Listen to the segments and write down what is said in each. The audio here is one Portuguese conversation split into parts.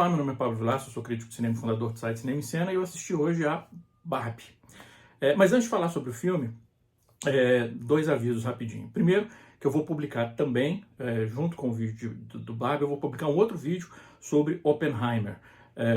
Olá, meu nome é Pablo Vilaça, sou crítico de cinema e fundador do site Cinema em Cena e eu assisti hoje a Barbie. Mas antes de falar sobre o filme, dois avisos rapidinho. Primeiro, que eu vou publicar também, junto com o vídeo do Barbie, eu vou publicar um outro vídeo sobre Oppenheimer.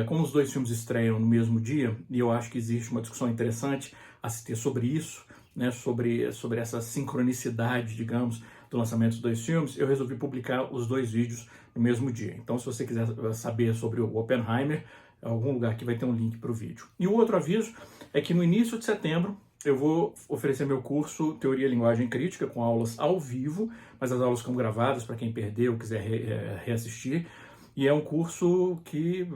Como os dois filmes estreiam no mesmo dia, e eu acho que existe uma discussão interessante a se ter sobre isso, né, sobre essa sincronicidade, digamos, do lançamento dos dois filmes, eu resolvi publicar os dois vídeos no mesmo dia. Então, se você quiser saber sobre o Oppenheimer, em algum lugar aqui vai ter um link para o vídeo. E o outro aviso é que no início de setembro eu vou oferecer meu curso Teoria e Linguagem Crítica, com aulas ao vivo, mas as aulas ficam gravadas para quem perdeu, quiser reassistir. E é um curso que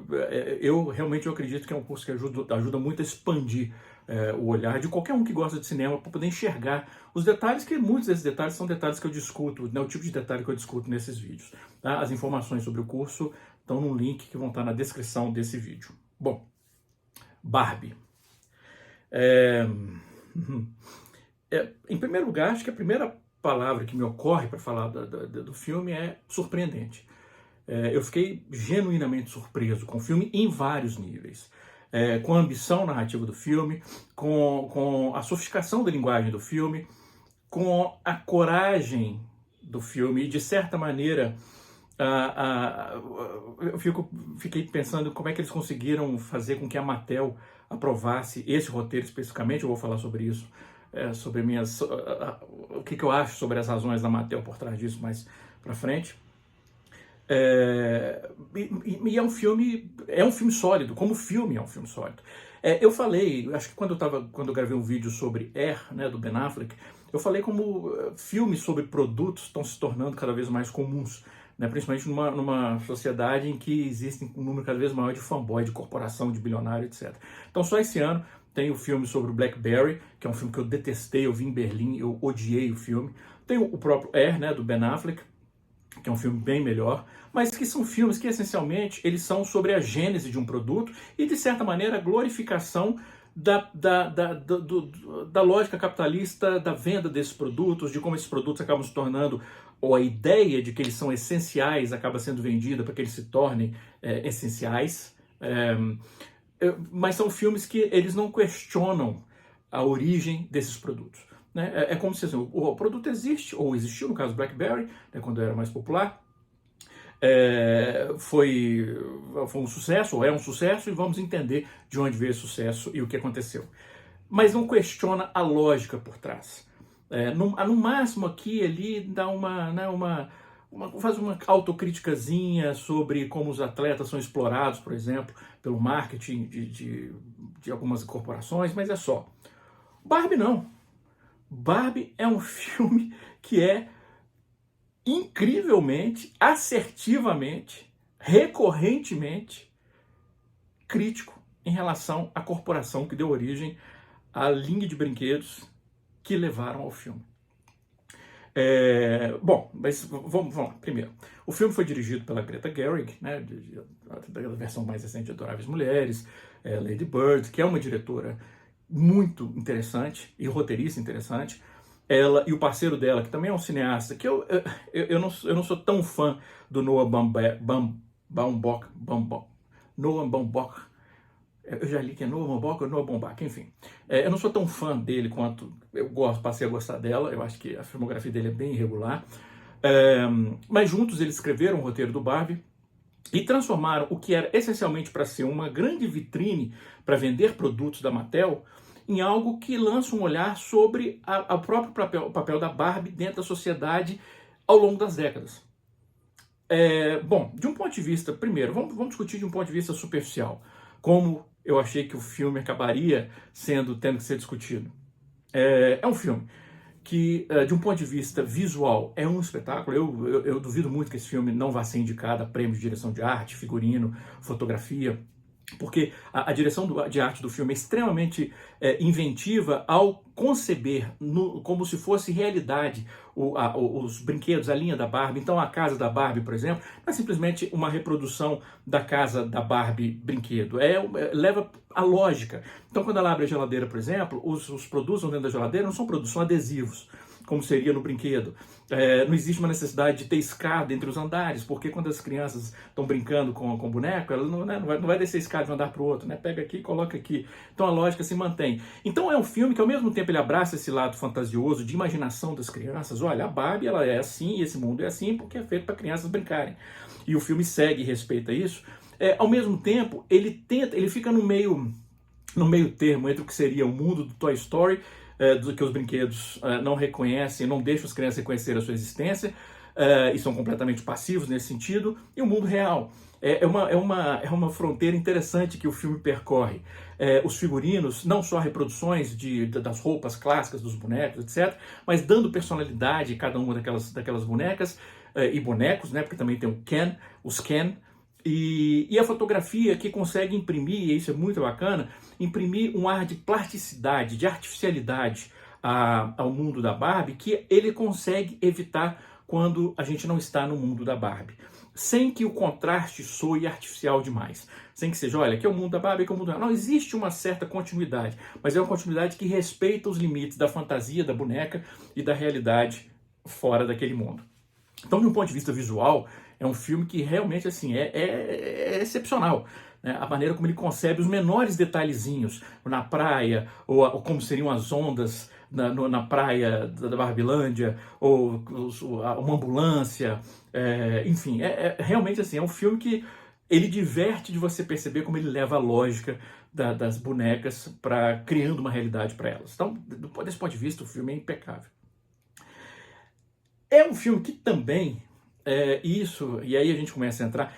eu realmente acredito que é um curso que ajuda muito a expandir o olhar de qualquer um que gosta de cinema para poder enxergar os detalhes, que muitos desses detalhes são detalhes que eu discuto, né, o tipo de detalhe que eu discuto nesses vídeos. Tá? As informações sobre o curso estão num link que vão estar na descrição desse vídeo. Bom, Barbie. Em primeiro lugar, acho que a primeira palavra que me ocorre para falar do filme é surpreendente. Eu fiquei genuinamente surpreso com o filme em vários níveis. Com a ambição narrativa do filme, com a sofisticação da linguagem do filme, com a coragem do filme e, de certa maneira, eu fiquei pensando como é que eles conseguiram fazer com que a Mattel aprovasse esse roteiro especificamente. Eu vou falar sobre isso, sobre o que eu acho sobre as razões da Mattel por trás disso mais pra frente. E é um filme sólido, como filme é um filme sólido. Eu falei, acho que quando eu gravei um vídeo sobre Air, né, do Ben Affleck, eu falei como filmes sobre produtos estão se tornando cada vez mais comuns, né, principalmente numa sociedade em que existe um número cada vez maior de fanboy, de corporação, de bilionário, etc. Então só esse ano tem o filme sobre o BlackBerry, que é um filme que eu detestei, eu vi em Berlim, eu odiei o filme. Tem o próprio Air, né, do Ben Affleck, que é um filme bem melhor, mas que são filmes que, essencialmente, eles são sobre a gênese de um produto e, de certa maneira, a glorificação da lógica capitalista, da venda desses produtos, de como esses produtos acabam se tornando, ou a ideia de que eles são essenciais acaba sendo vendida para que eles se tornem essenciais. Mas são filmes que eles não questionam a origem desses produtos. Né? É como se assim, o produto existe, ou existiu no caso do BlackBerry, né, quando era mais popular, foi um sucesso, ou é um sucesso, e vamos entender de onde veio esse sucesso e o que aconteceu. Mas não questiona a lógica por trás. No máximo aqui ele dá faz uma autocriticazinha sobre como os atletas são explorados, por exemplo, pelo marketing de algumas corporações, mas é só. Barbie não. Barbie é um filme que é incrivelmente, assertivamente, recorrentemente crítico em relação à corporação que deu origem à linha de brinquedos que levaram ao filme. Bom, mas vamos lá. Primeiro, o filme foi dirigido pela Greta Gerwig, né, da versão mais recente de Adoráveis Mulheres, Lady Bird, que é uma diretora muito interessante e roteirista interessante. Ela e o parceiro dela, que também é um cineasta, que eu não sou tão fã do Noah Baumbach. Eu já li que é Noah Baumbach ou Noah Baumbach, enfim. Eu não sou tão fã dele quanto passei a gostar dela. Eu acho que a filmografia dele é bem irregular. Mas juntos eles escreveram o roteiro do Barbie e transformaram o que era essencialmente para ser uma grande vitrine para vender produtos da Mattel em algo que lança um olhar sobre o próprio papel da Barbie dentro da sociedade ao longo das décadas. Bom, de um ponto de vista, primeiro, vamos discutir de um ponto de vista superficial, como eu achei que o filme acabaria tendo que ser discutido. É um filme que, de um ponto de vista visual, é um espetáculo. Eu duvido muito que esse filme não vá ser indicado a prêmios de direção de arte, figurino, fotografia, porque a direção de arte do filme é extremamente inventiva ao conceber como se fosse realidade os brinquedos, a linha da Barbie. Então a casa da Barbie, por exemplo, não é simplesmente uma reprodução da casa da Barbie brinquedo, leva a lógica. Então quando ela abre a geladeira, por exemplo, os produtos dentro da geladeira não são produtos, são adesivos. como seria no brinquedo. Não existe uma necessidade de ter escada entre os andares, porque quando as crianças estão brincando com o boneco, ela não vai descer a escada de um andar para o outro, né? Pega aqui e coloca aqui. Então a lógica se mantém. Então é um filme que ao mesmo tempo ele abraça esse lado fantasioso de imaginação das crianças. Olha, a Barbie ela é assim, e esse mundo é assim porque é feito para crianças brincarem. E o filme segue e respeita isso. Ao mesmo tempo, ele fica no meio termo entre o que seria o mundo do Toy Story, do que os brinquedos não reconhecem, não deixam as crianças reconhecer a sua existência, e são completamente passivos nesse sentido, e o mundo real. É uma fronteira interessante que o filme percorre. Os figurinos, não só reproduções das roupas clássicas dos bonecos, etc., mas dando personalidade a cada uma daquelas bonecas e bonecos, né, porque também tem os Ken, e a fotografia que consegue imprimir, e isso é muito bacana, imprimir um ar de plasticidade, de artificialidade ao mundo da Barbie, que ele consegue evitar quando a gente não está no mundo da Barbie. Sem que o contraste soe artificial demais. Sem que seja, olha, aqui é o mundo da Barbie, aqui é o mundo da... Não, existe uma certa continuidade, mas é uma continuidade que respeita os limites da fantasia da boneca e da realidade fora daquele mundo. Então, de um ponto de vista visual, é um filme que realmente assim, é excepcional. Né? A maneira como ele concebe os menores detalhezinhos na praia, ou como seriam as ondas na praia da Barbilândia, ou uma ambulância, enfim, realmente assim, é um filme que ele diverte de você perceber como ele leva a lógica das bonecas para criando uma realidade para elas. Então, desse ponto de vista, o filme é impecável. É um filme que também, e aí a gente começa a entrar,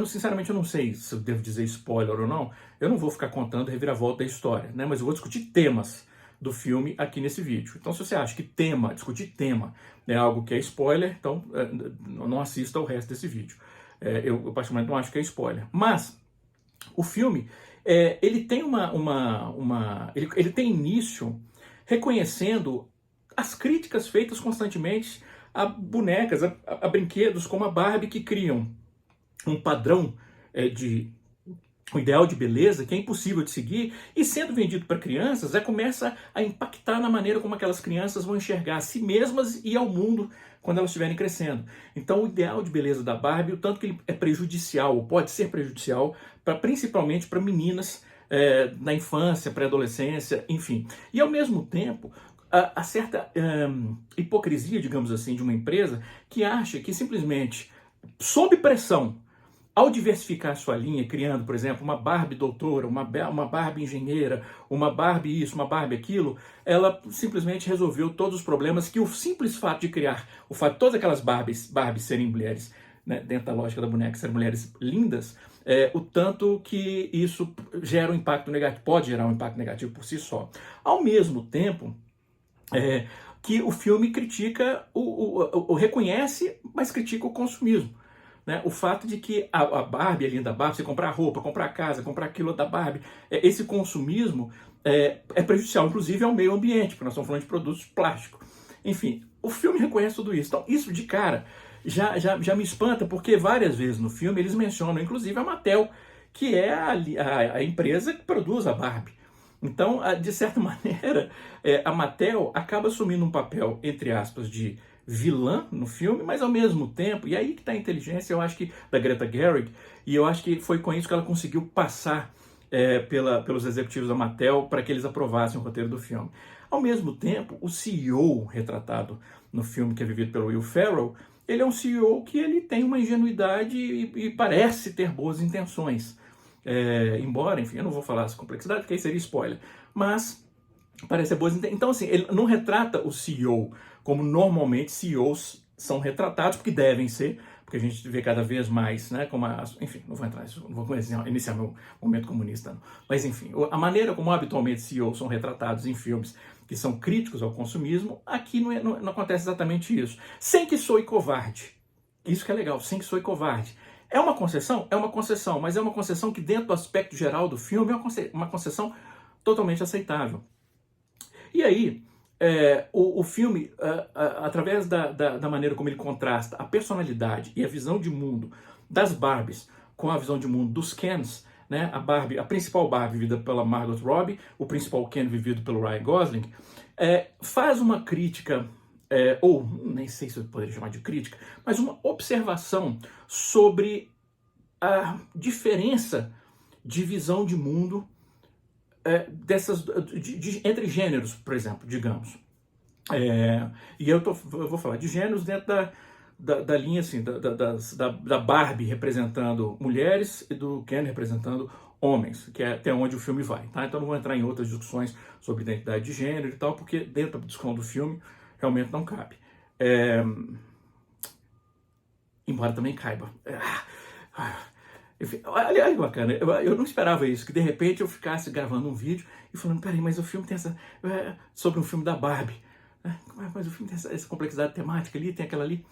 sinceramente eu não sei se eu devo dizer spoiler ou não, eu não vou ficar contando a reviravolta da história, né, mas eu vou discutir temas do filme aqui nesse vídeo. Então se você acha que discutir tema é algo que é spoiler, então não assista ao resto desse vídeo. Eu particularmente não acho que é spoiler. Mas o filme, ele tem ele tem início reconhecendo as críticas feitas constantemente a bonecas, a brinquedos como a Barbie, que criam um padrão um ideal de beleza que é impossível de seguir, e sendo vendido para crianças, começa a impactar na maneira como aquelas crianças vão enxergar a si mesmas e ao mundo quando elas estiverem crescendo. Então o ideal de beleza da Barbie, o tanto que ele é prejudicial, ou pode ser prejudicial, principalmente para meninas na infância, pré-adolescência, enfim. E ao mesmo tempo, a certa hipocrisia, digamos assim, de uma empresa que acha que simplesmente, sob pressão, ao diversificar sua linha, criando, por exemplo, uma Barbie doutora, uma Barbie engenheira, uma Barbie isso, uma Barbie aquilo, ela simplesmente resolveu todos os problemas que o simples fato de criar, o fato de todas aquelas Barbies serem mulheres, né, dentro da lógica da boneca, serem mulheres lindas, o tanto que isso gera um impacto negativo, pode gerar um impacto negativo por si só. Ao mesmo tempo, que o filme critica, reconhece, mas critica o consumismo. Né? O fato de que a Barbie, a linda Barbie, você comprar roupa, comprar casa, comprar aquilo da Barbie, esse consumismo é prejudicial, inclusive, ao meio ambiente, porque nós estamos falando de produtos plásticos. Enfim, o filme reconhece tudo isso. Então, isso de cara já me espanta, porque várias vezes no filme eles mencionam, inclusive, a Mattel, que é a empresa que produz a Barbie. Então, de certa maneira, a Mattel acaba assumindo um papel, entre aspas, de vilã no filme, mas ao mesmo tempo, e aí que está a inteligência, eu acho que, da Greta Gerwig, e eu acho que foi com isso que ela conseguiu passar pelos executivos da Mattel para que eles aprovassem o roteiro do filme. Ao mesmo tempo, o CEO retratado no filme, que é vivido pelo Will Ferrell, ele é um CEO que ele tem uma ingenuidade e parece ter boas intenções. Embora, enfim, eu não vou falar essa complexidade, porque aí seria spoiler, mas parece ser boas intenções. Então, assim, ele não retrata o CEO como normalmente CEOs são retratados, porque devem ser, porque a gente vê cada vez mais, né, enfim, não vou entrar nisso, não vou iniciar meu momento comunista, não. Mas enfim, a maneira como habitualmente CEOs são retratados em filmes que são críticos ao consumismo, aqui não acontece exatamente isso. Sem que soe covarde. Isso que é legal, sem que soe covarde. É uma concessão? É uma concessão, mas é uma concessão que dentro do aspecto geral do filme é uma concessão totalmente aceitável. E aí, o filme, através da maneira como ele contrasta a personalidade e a visão de mundo das Barbies com a visão de mundo dos Kens, né, a principal Barbie vivida pela Margot Robbie, o principal Ken vivido pelo Ryan Gosling, faz uma crítica ou nem sei se eu poderia chamar de crítica, mas uma observação sobre a diferença de visão de mundo entre gêneros, por exemplo, digamos. E eu vou falar de gêneros dentro da linha assim, da Barbie representando mulheres e do Ken representando homens, que é até onde o filme vai. Tá? Então não vou entrar em outras discussões sobre identidade de gênero e tal, porque dentro da discussão do filme realmente não cabe. Embora também caiba. Enfim, olha que bacana, eu não esperava isso, que de repente eu ficasse gravando um vídeo e falando, peraí, mas o filme tem sobre um filme da Barbie. Mas o filme tem essa complexidade temática ali, tem aquela ali.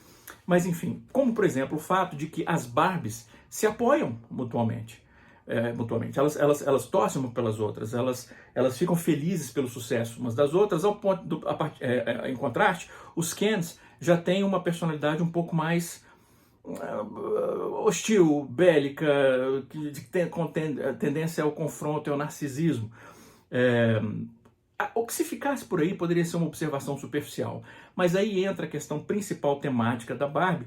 Mas enfim, como por exemplo o fato de que as Barbies se apoiam mutuamente. Elas torcem umas pelas outras, elas ficam felizes pelo sucesso umas das outras, ao ponto em contraste, os Kens já têm uma personalidade um pouco mais hostil, bélica, que tem tendência ao confronto e ao narcisismo. O que se ficasse por aí poderia ser uma observação superficial, mas aí entra a questão principal temática da Barbie,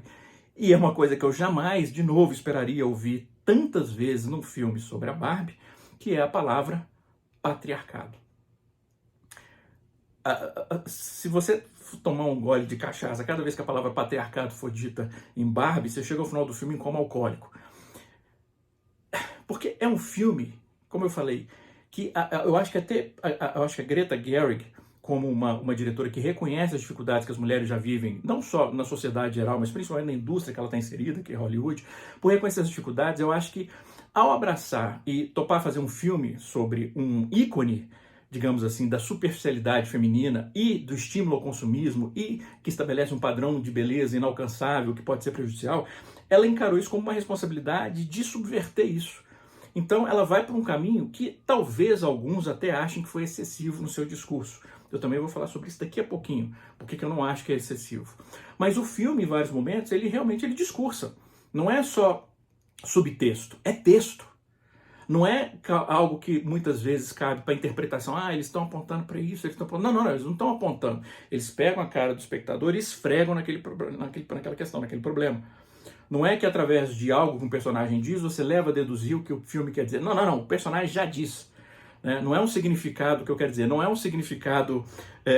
e é uma coisa que eu jamais, de novo, esperaria ouvir tantas vezes num filme sobre a Barbie, que é a palavra patriarcado. Se você tomar um gole de cachaça cada vez que a palavra patriarcado for dita em Barbie, você chega ao final do filme como alcoólico. Porque é um filme, como eu falei, que eu acho que a Greta Gerwig, como uma diretora que reconhece as dificuldades que as mulheres já vivem, não só na sociedade geral, mas principalmente na indústria que ela está inserida, que é Hollywood, por reconhecer as dificuldades, eu acho que ao abraçar e topar fazer um filme sobre um ícone, digamos assim, da superficialidade feminina e do estímulo ao consumismo e que estabelece um padrão de beleza inalcançável que pode ser prejudicial, ela encarou isso como uma responsabilidade de subverter isso. Então ela vai por um caminho que talvez alguns até achem que foi excessivo no seu discurso. Eu também vou falar sobre isso daqui a pouquinho, porque eu não acho que é excessivo. Mas o filme, em vários momentos, ele discursa. Não é só subtexto, é texto. Não é algo que muitas vezes cabe para interpretação. Eles estão apontando para isso, eles estão apontando. Não, eles não estão apontando. Eles pegam a cara do espectador e esfregam naquela questão, naquele problema. Não é que através de algo que um personagem diz, você leva a deduzir o que o filme quer dizer. Não, o personagem já diz. Não é um significado, que eu quero dizer, não é um significado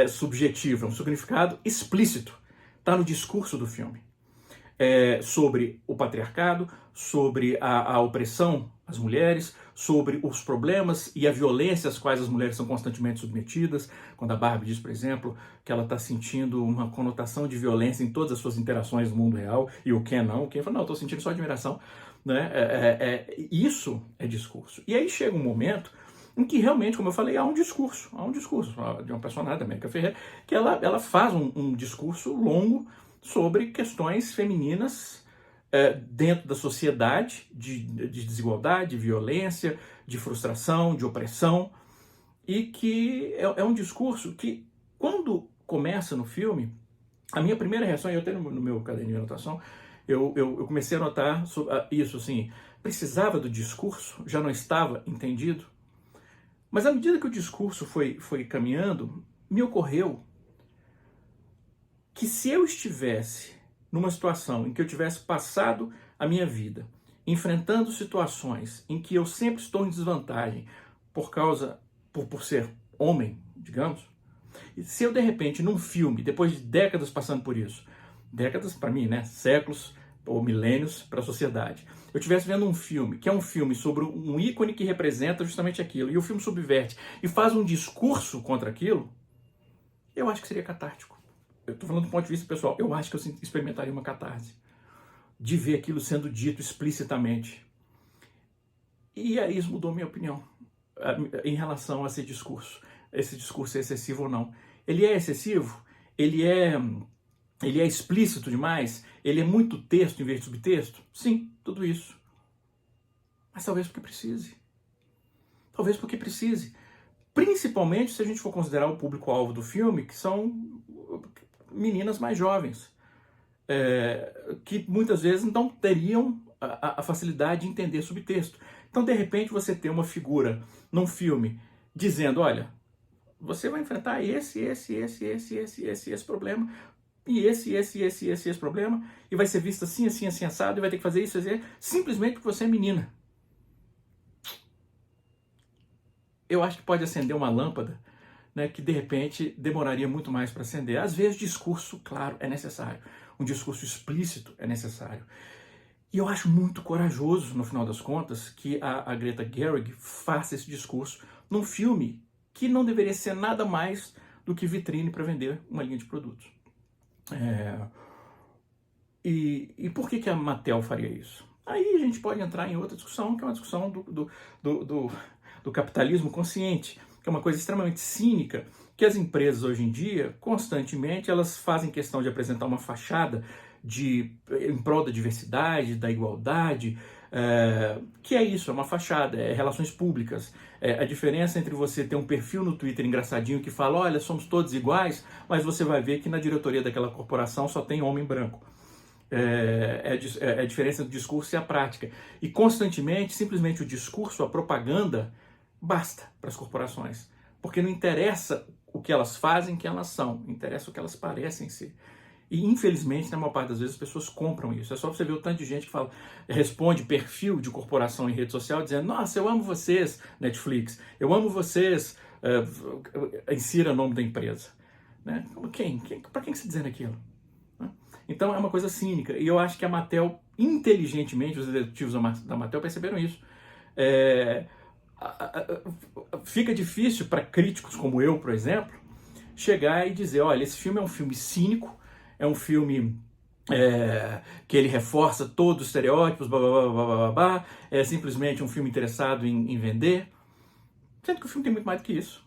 subjetivo, é um significado explícito. Está no discurso do filme. Sobre o patriarcado, sobre a opressão às mulheres, sobre os problemas e a violência às quais as mulheres são constantemente submetidas. Quando a Barbie diz, por exemplo, que ela está sentindo uma conotação de violência em todas as suas interações no mundo real, e o Ken não. O Ken fala, não, eu estou sentindo só admiração. Isso é discurso. E aí chega um momento em que realmente, como eu falei, há um discurso de uma personagem da América Ferreira, que ela faz um discurso longo sobre questões femininas dentro da sociedade, de desigualdade, de violência, de frustração, de opressão, e que é um discurso que, quando começa no filme, a minha primeira reação, e eu tenho no meu caderninho de anotação, eu comecei a notar isso, assim, precisava do discurso, já não estava entendido, mas à medida que o discurso foi caminhando, me ocorreu que se eu estivesse numa situação em que eu tivesse passado a minha vida enfrentando situações em que eu sempre estou em desvantagem por ser homem, digamos, e se eu de repente num filme, depois de décadas passando por isso, décadas para mim, né, séculos ou milênios para a sociedade, eu estivesse vendo um filme, que é um filme sobre um ícone que representa justamente aquilo, e o filme subverte e faz um discurso contra aquilo, eu acho que seria catártico. Eu estou falando do ponto de vista pessoal, eu acho que eu experimentaria uma catarse de ver aquilo sendo dito explicitamente. E aí isso mudou minha opinião em relação a esse discurso é excessivo ou não. Ele é excessivo? Ele é explícito demais? Ele é muito texto em vez de subtexto? Sim, tudo isso. Mas talvez porque precise. Talvez porque precise. Principalmente se a gente for considerar o público-alvo do filme, que são meninas mais jovens, que muitas vezes não teriam a facilidade de entender subtexto. Então, de repente, você tem uma figura num filme dizendo, olha, você vai enfrentar esse problema, e esse problema, e vai ser visto assim, assim, assim, assado, e vai ter que fazer isso, simplesmente porque você é menina. Eu acho que pode acender uma lâmpada, né, que de repente demoraria muito mais para acender. Às vezes, discurso, claro, é necessário. Um discurso explícito é necessário. E eu acho muito corajoso, no final das contas, que a Greta Gerwig faça esse discurso num filme que não deveria ser nada mais do que vitrine para vender uma linha de produtos. E por que a Mattel faria isso? Aí a gente pode entrar em outra discussão, que é uma discussão do capitalismo consciente, que é uma coisa extremamente cínica, que as empresas hoje em dia, constantemente, elas fazem questão de apresentar uma fachada em prol da diversidade, da igualdade, que é isso, é uma fachada, é relações públicas. A diferença entre você ter um perfil no Twitter engraçadinho que fala, olha, somos todos iguais, mas você vai ver que na diretoria daquela corporação só tem homem branco. A diferença do discurso e a prática. E constantemente, simplesmente o discurso, a propaganda, basta para as corporações. Porque não interessa o que elas fazem, que elas são. Interessa o que elas parecem ser. E, infelizmente, na maior parte das vezes, as pessoas compram isso. É só você ver o tanto de gente que responde perfil de corporação em rede social dizendo, nossa, eu amo vocês, Netflix. Eu amo vocês, insira o nome da empresa. Né? Para quem você está dizendo aquilo? Então é uma coisa cínica. E eu acho que a Mattel, inteligentemente, os executivos da Mattel perceberam isso. Fica difícil para críticos como eu, por exemplo, chegar e dizer, olha, esse filme é um filme cínico, é um filme que ele reforça todos os estereótipos, blá, blá, blá, blá, blá, blá, é simplesmente um filme interessado em vender. Sendo que o filme tem muito mais do que isso.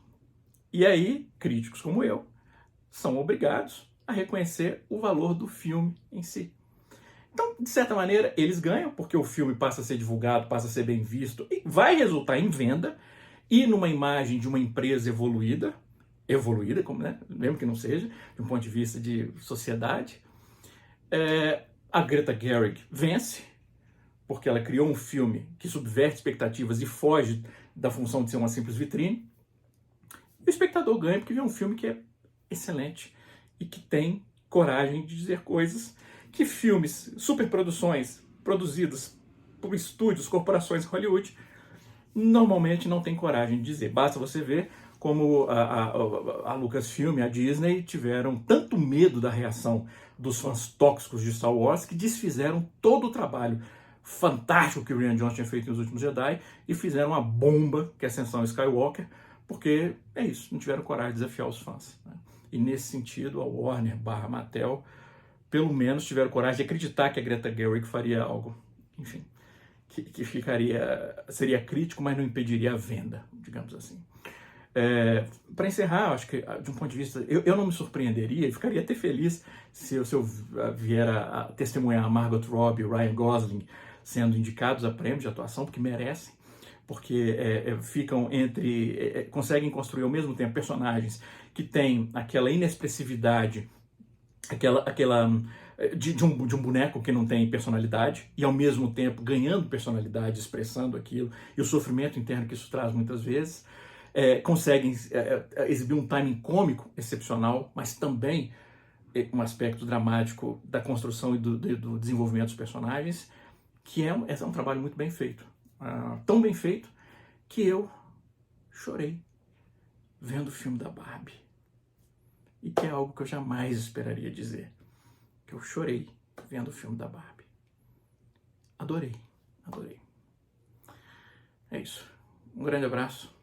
E aí, críticos como eu, são obrigados a reconhecer o valor do filme em si. Então, de certa maneira, eles ganham, porque o filme passa a ser divulgado, passa a ser bem visto, e vai resultar em venda, e numa imagem de uma empresa evoluída, como, né, mesmo que não seja, de um ponto de vista de sociedade. A Greta Gerwig vence, porque ela criou um filme que subverte expectativas e foge da função de ser uma simples vitrine. E o espectador ganha porque vê um filme que é excelente e que tem coragem de dizer coisas que filmes, superproduções produzidas por estúdios, corporações Hollywood, normalmente não tem coragem de dizer. Basta você ver como a Lucasfilm e a Disney tiveram tanto medo da reação dos fãs tóxicos de Star Wars que desfizeram todo o trabalho fantástico que o Rian Johnson tinha feito nos últimos Jedi e fizeram uma bomba que é a Ascensão Skywalker, porque é isso, não tiveram coragem de desafiar os fãs. Né? E nesse sentido, a Warner / Mattel, pelo menos tiveram coragem de acreditar que a Greta Gerwig faria algo, enfim, que seria crítico, mas não impediria a venda, digamos assim. Para encerrar, acho que de um ponto de vista, eu não me surpreenderia, eu ficaria até feliz se eu vier a testemunhar a Margot Robbie e o Ryan Gosling sendo indicados a prêmio de atuação, porque merecem, porque conseguem construir ao mesmo tempo personagens que têm aquela inexpressividade, de um boneco que não tem personalidade e ao mesmo tempo ganhando personalidade, expressando aquilo, e o sofrimento interno que isso traz muitas vezes. Conseguem exibir um timing cômico excepcional, mas também um aspecto dramático da construção e do desenvolvimento dos personagens, que é um trabalho muito bem feito. Tão bem feito que eu chorei vendo o filme da Barbie. E que é algo que eu jamais esperaria dizer. Que eu chorei vendo o filme da Barbie. Adorei, adorei. É isso. Um grande abraço.